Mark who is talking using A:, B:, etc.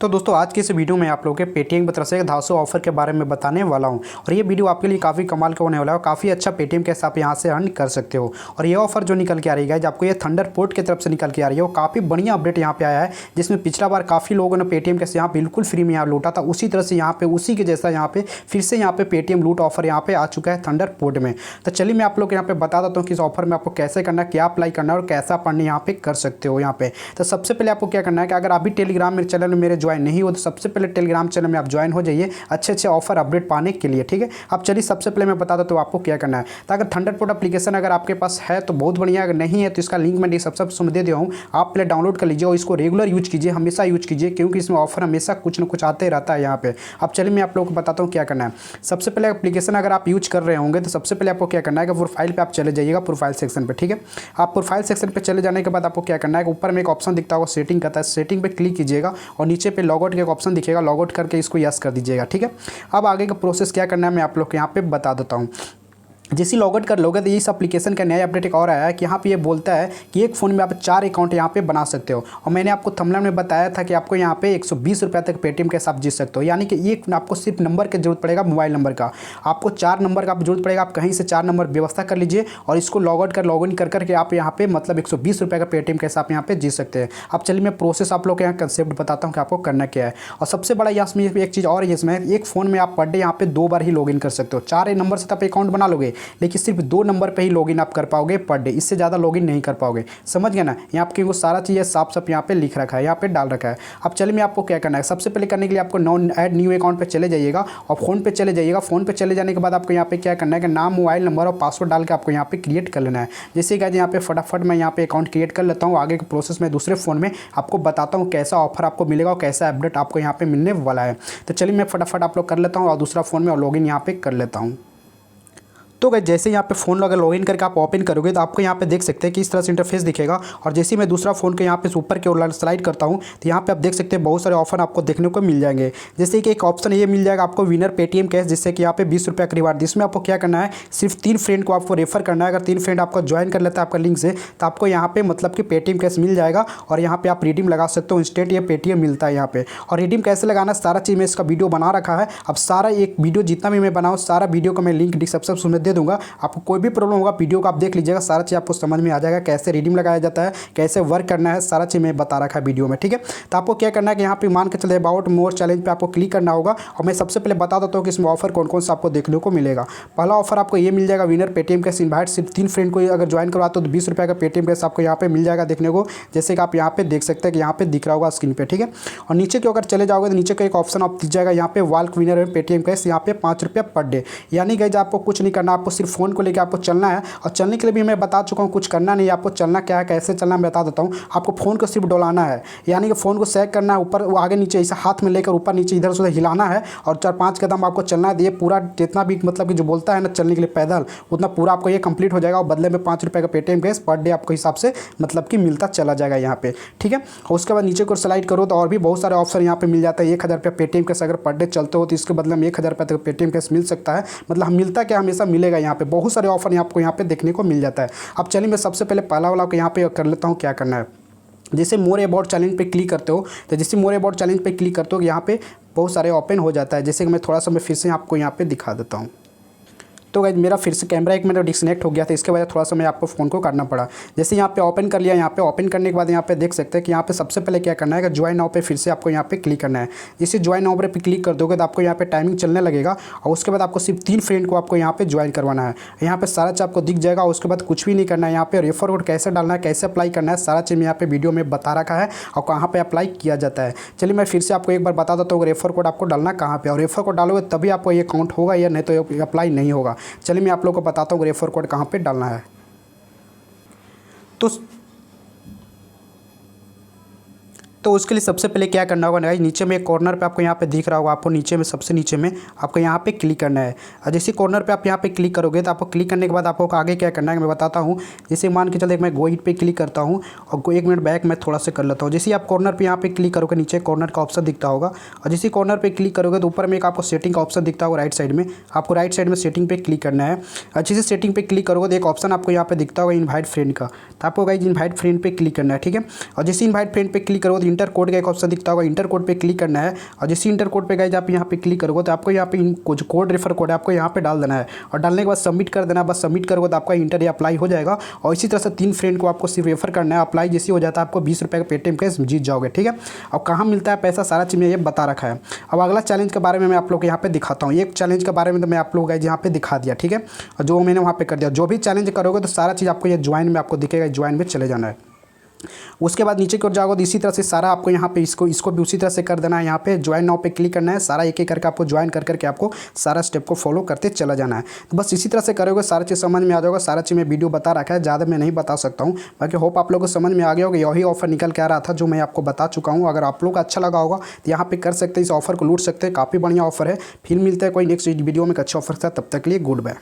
A: तो दोस्तों आज की इस वीडियो में आप लोगों के पेटीएम की तरफ से 200 ऑफर के बारे में बताने वाला हूं और ये वीडियो आपके लिए काफ़ी कमाल का होने वाला है। काफ़ी अच्छा पेटीएम कैसे आप यहां से अर्न कर सकते हो। और ये ऑफर जो निकल के आ रही है आपको ये थंडरपोड की तरफ से निकल के आ रही है। वो काफ़ी बढ़िया अपडेट यहाँ पे आया है, जिसमें पिछला बार काफ़ी लोगों ने पेटीएम कैसे यहाँ बिल्कुल फ्री में यहाँ लूटा था। उसी तरह से यहाँ पे उसी के जैसा यहाँ पे फिर से यहाँ पे पेटीएम लूट ऑफर यहाँ पे आ चुका है थंडरपोड में। तो चलिए मैं आप लोग यहाँ पे बता देता हूँ कि इस ऑफर में आपको कैसे करना है, क्या अप्लाई करना है और कैसा आप अर्न यहाँ पे कर सकते हो। यहाँ पे तो सबसे पहले आपको क्या करना है कि अगर अभी टेलीग्राम मेरे चैनल में मेरे ज्वाइन नहीं हो तो सबसे पहले टेलीग्राम चैनल में आप ज्वाइन हो जाइए अच्छे ऑफर अपडेट पाने के लिए। ठीक है, अब चलिए सबसे पहले मैं बता देता हूँ आपको क्या करना है। तो अगर थंडरपोड एप्लीकेशन अगर आपके पास है तो बहुत बढ़िया, अगर नहीं है तो इसका लिंक मैं सबसे दे दिया हूँ। आप पहले डाउनलोड कर लीजिए और इसको रेगुलर यूज कीजिए, हमेशा यूज कीजिए, क्योंकि इसमें ऑफर हमेशा कुछ ना कुछ आते रहता है यहाँ पे। अब चलिए मैं आप लोगों को बताता हूँ क्या करना है। सबसे पहले एप्लीकेशन अगर आप यूज कर रहे होंगे तो सबसे पहले आपको क्या करना है कि प्रोफाइल पे आप चले जाइएगा, प्रोफाइल सेक्शन पे। ठीक है, आप प्रोफाइल सेक्शन पे चले जाने के बाद आपको क्या करना है कि ऊपर में एक ऑप्शन दिखता होगा सेटिंग का, सेटिंग पे क्लिक कीजिएगा और नीचे पे लॉगआउट का एक ऑप्शन दिखेगा, लॉगआउट करके इसको यस कर दीजिएगा। ठीक है, अब आगे का प्रोसेस क्या करना है मैं आप लोग को यहाँ पे बता देता हूँ। जैसे लॉगआउट कर लोगे तो इस एप्लीकेशन का नया अपडेट एक और आया है कि यहाँ पे ये बोलता है कि एक फ़ोन में आप 4 अकाउंट यहाँ पे बना सकते हो। और मैंने आपको थंबनेल में बताया था कि आपको यहाँ पे 120 रुपये तक पेटीएम के साथ जीत सकते हो। यानी कि एक आपको सिर्फ नंबर की जरूरत पड़ेगा, मोबाइल नंबर का। आपको 4 नंबर का जरूरत पड़ेगा, आप कहीं से 4 नंबर व्यवस्था कर लीजिए और इसको लॉगआउट कर लॉगिन कर करके आप यहाँ पे मतलब 120 रुपये का पेटीएम के साथ यहाँ पे जीत सकते हैं। अब चलिए मैं प्रोसेस आप लोग के यहाँ कंसेप्ट बताता हूँ कि आपको करना क्या है। और सबसे बड़ा इसमें एक चीज़ और है, इसमें एक फ़ोन में आप पर डे यहाँ पे 2 बार ही लॉगिन कर सकते हो। 4 नंबर से तो आप अकाउंट बना लोगे, लेकिन सिर्फ 2 नंबर पे ही लॉगिन आप कर पाओगे पर डे, इससे ज़्यादा लॉगिन नहीं कर पाओगे। समझ गए ना, यहाँ पे वो सारा चीज़ साफ साफ यहाँ पे लिख रखा है, यहाँ पे डाल रखा है। अब चलिए मैं आपको क्या करना है। सबसे पहले करने के लिए आपको ऐड न्यू अकाउंट पे चले जाइएगा और फ़ोन पे चले जाइएगा। फ़ोन पे चले जाने के बाद आपको यहाँ पे क्या करना है कि नाम, मोबाइल नंबर और पासवर्ड डाल के आपको यहाँ पे क्रिएट कर लेना है। जैसे कि यहाँ पे फटाफट मैं यहाँ पे अकाउंट क्रिएट कर लेता हूँ। आगे के प्रोसेस में दूसरे फ़ोन में आपको बताता हूँ कैसा ऑफर आपको मिलेगा और कैसा अपडेट आपको यहाँ पे मिलने वाला है। तो चलिए मैं फटाफट आप लोग कर लेता हूँ और दूसरा फ़ोन में लॉगिन यहाँ पे कर लेता हूँ। तो गाइस जैसे यहाँ पे फ़ोन अगर लॉगिन करके आप ओपन करोगे तो आपको यहाँ पे देख सकते हैं कि इस तरह से इंटरफेस दिखेगा। और जैसे मैं दूसरा फ़ोन के यहाँ पे ऊपर की ओर स्लाइड करता हूँ तो यहाँ पे आप देख सकते हैं बहुत सारे ऑफर आपको देखने को मिल जाएंगे। जैसे कि एक ऑप्शन ये मिल जाएगा आपको विनर पेटीएम कैश, जिससे कि यहाँ पे 20 रुपये का रिवार्ड। जिसमें आपको क्या करना है, सिर्फ 3 फ्रेंड को आपको रेफर करना है। अगर 3 फ्रेंड आपको ज्वाइन कर लेता है आपका लिंक से तो आपको यहाँ पे मतलब कि पेटीएम कैश मिल जाएगा और यहाँ पे आप रिडीम लगा सकते हो। इंस्टेंट ये पेटीएम मिलता है यहाँ पे। और रिडीम कैसे लगाना सारा चीज़ में इसका वीडियो बना रखा है। अब सारा एक वीडियो जितना भी मैं बनाऊँ सारा वीडियो का मैं लिंक डिस्क्रिप्शन में दे दूँगा। आपको कोई भी प्रॉब्लम होगा वीडियो को आप देख लीजिएगा, सारा चीज़ आपको समझ में आ जाएगा, कैसे रिडीम लगाया जाता है, कैसे वर्क करना है, सारा चीज़ मैं बता रखा है वीडियो में। ठीक है, तो आपको क्या करना है कि यहाँ पे मान के चले अबाउट मोर चैलेंज पे आपको क्लिक करना होगा। और मैं सबसे पहले बता देता हूँ कि इसमें ऑफर कौन कौन सा आपको देखने को मिलेगा। पहला ऑफर आपको ये मिल जाएगा विनर पेटीएम कैश इन्वाइट। सिर्फ 3 फ्रेंड को अगर ज्वाइन करवाते हो तो 20 रुपये का पेटीएम कैश आपको यहाँ पे मिल जाएगा देखने को। जैसे कि आप यहाँ पे देख सकते हैं कि यहाँ पे दिख रहा होगा स्क्रीन पे। ठीक है, और नीचे के अगर चले जाओगे तो नीचे का एक ऑप्शन आप दिख जाएगा यहाँ पे वाल्क विनर पेटीएम कैश, यहाँ पे 5 रुपये पर डे। यानी कि आपको कुछ नहीं करना, आपको सिर्फ फ़ोन को लेकर आपको चलना है। और चलने के लिए भी मैं बता चुका हूँ, कुछ करना नहीं, आपको चलना क्या है, कैसे चलना मैं बता देता हूँ। आपको फ़ोन को सिर्फ डोलाना है, यानी कि फ़ोन को सेट करना है, ऊपर आगे नीचे ऐसे हाथ में लेकर ऊपर नीचे इधर से उधर हिलाना है और 4-5 कदम आपको चलना है। ये पूरा जितना भी मतलब कि जो बोलता है ना चलने के लिए पैदल, उतना पूरा आपको ये कंप्लीट हो जाएगा। और बदले में 5 रुपये का पेटीएम कैश पर डे आपको हिसाब से मतलब कि मिलता चला जाएगा यहाँ पे। ठीक है, और उसके बाद नीचे को स्लाइड करो तो और भी बहुत सारे ऑप्शन यहाँ पे मिल जाता है। 1000 रुपये पेटीएम कैश अगर पर डे चलते हो तो इसके बदले में 1000 रुपये तक पेटीएम कैश मिल सकता है। मतलब मिलता क्या, हमेशा मिलेगा यहाँ पे। बहुत सारे ऑफर आपको यहाँ पे देखने को मिल जाता है। अब चलिए मैं सबसे पहले पहला वाला को यहाँ पे कर लेता हूँ क्या करना है। जैसे मोर अबाउट चैलेंज पे क्लिक करते हो तो जैसे मोर अबाउट चैलेंज पे क्लिक करते हो यहाँ पे बहुत सारे ओपन हो जाता है। जैसे कि मैं थोड़ा सा मैं फिर से आपको यहाँ पे दिखा देता हूँ। तो गाइस मेरा फिर से कैमरा 1 मिनट डिस्कनेक्ट हो गया था, इसके वजह थोड़ा सा मैं आपको फ़ोन को करना पड़ा। जैसे यहाँ पे ओपन कर लिया, यहाँ पे ओपन करने के बाद यहाँ पे देख सकते हैं कि यहाँ पे सबसे पहले क्या करना है कि ज्वाइन नाउ पे फिर से आपको यहाँ पे क्लिक करना है। जैसे ज्वाइन नाउ पे क्लिक कर दोगे तो आपको यहाँ पे टाइमिंग चलने लगेगा और उसके बाद आपको सिर्फ 3 फ्रेंड को आपको यहाँ पे ज्वाइन करवाना है। यहाँ पे सारा चीज़ आपको दिख जाएगा। उसके बाद कुछ भी नहीं करना है, यहाँ पे रेफर कोड कैसे डालना है, कैसे अप्लाई करना है, सारा चीज़ यहाँ पे वीडियो में बता रखा है और कहाँ पर अप्लाई किया जाता है। चलिए मैं फिर से आपको एक बार बता देता हूँ रेफर कोड आपको डालना कहाँ पर, और रेफर कोड डालोगे तभी आपको ये काउंट होगा या नहीं तो अप्लाई नहीं होगा। चलिए मैं आप लोग बताता हूँ रेफर कोड कहाँ पे डालना है। तो उसके लिए सबसे पहले क्या करना होगा ना, नीचे में कॉर्नर पे आपको यहाँ पे दिख रहा होगा, आपको नीचे में सबसे नीचे में आपको यहाँ पे क्लिक करना है। और जैसे कॉर्नर पे आप यहाँ पे क्लिक करोगे तो आपको क्लिक करने के बाद आपको आगे क्या करना है मैं बताता हूँ। जैसे मान के चलते मैं गो इट पे क्लिक करता हूँ और 1 मिनट बैक मैं थोड़ा सा कर लेता हूँ। जैसे आप कॉर्नर पर यहाँ पे क्लिक करोगे नीचे कॉर्नर का ऑप्शन दिखता होगा और जैसे कॉर्नर पर क्लिक करोगे तो ऊपर में एक आपको सेटिंग का ऑप्शन दिखता होगा राइट साइड में। आपको राइट साइड में सेटिंग पर क्लिक करना है। अच्छे से सेटिंग पर क्लिक करोगे तो एक ऑप्शन आपको यहाँ पे दिखता होगा इन्वाइट फ्रेंड का, तो आपको गाइस इन्वाइट फ्रेंड पे क्लिक करना है। ठीक है, और जैसे इन्वाइट फ्रेंड पे क्लिक करोगे तो इंटर कोड का एक ऑप्शन दिखता होगा, इंटर कोड पे क्लिक करना है और जैसे इंटर कोड पे गाइज आप यहाँ पे क्लिक करोगे तो आपको यहाँ पे जो कोड रेफर कोड है आपको यहाँ पे डाल देना है और डालने के बाद सबमिट कर देना है। बस सबमिट करोगे तो आपका इंटर या अप्लाई हो जाएगा और इसी तरह से 3 फ्रेंड को आपको सिर्फ रेफर करना है। अप्लाई जैसे हो जाता है आपको 20 रुपये का पेटीएम कैश जीत जाओगे, ठीक है। और कहाँ मिलता है पैसा सारा चीज़ में ये बता रखा है। अब अगला चैलेंज के बारे में मैं आप लोग को यहाँ पे दिखाता हूँ। एक चैलेंज के बारे में तो मैं आप लोग गाइज यहाँ पे दिखा दिया, ठीक है। और जो मैंने वहाँ पे कर दिया, जो भी चैलेंज करोगे तो सारा चीज़ आपको ये ज्वाइन में आपको दिखेगा, ज्वाइन में चले जाना है। उसके बाद नीचे की ओर जाओगे तो इसी तरह से सारा आपको यहाँ पे इसको भी उसी तरह से कर देना है। यहाँ पे ज्वाइन नाउ पे क्लिक करना है, सारा एक एक करके आपको ज्वाइन कर करके आपको सारा स्टेप को फॉलो करते चला जाना है। तो बस इसी तरह से करोगे सारा चीज़ समझ में आ जाएगा। सारा चीज़ में वीडियो बता रखा है, ज़्यादा मैं नहीं बता सकता हूँ। बाकी होप आप लोगों को समझ में आ गया होगा। यही ऑफर निकल के आ रहा था जो मैं आपको बता चुका हूँ। अगर आप लोग को अच्छा लगा होगा तो यहाँ पे कर सकते हैं, इस ऑफर को लूट सकते हैं। काफ़ी बढ़िया ऑफर है। फिर मिलते हैं कोई नेक्स्ट वीडियो में एक अच्छे ऑफर था, तब तक के लिए गुड बाय।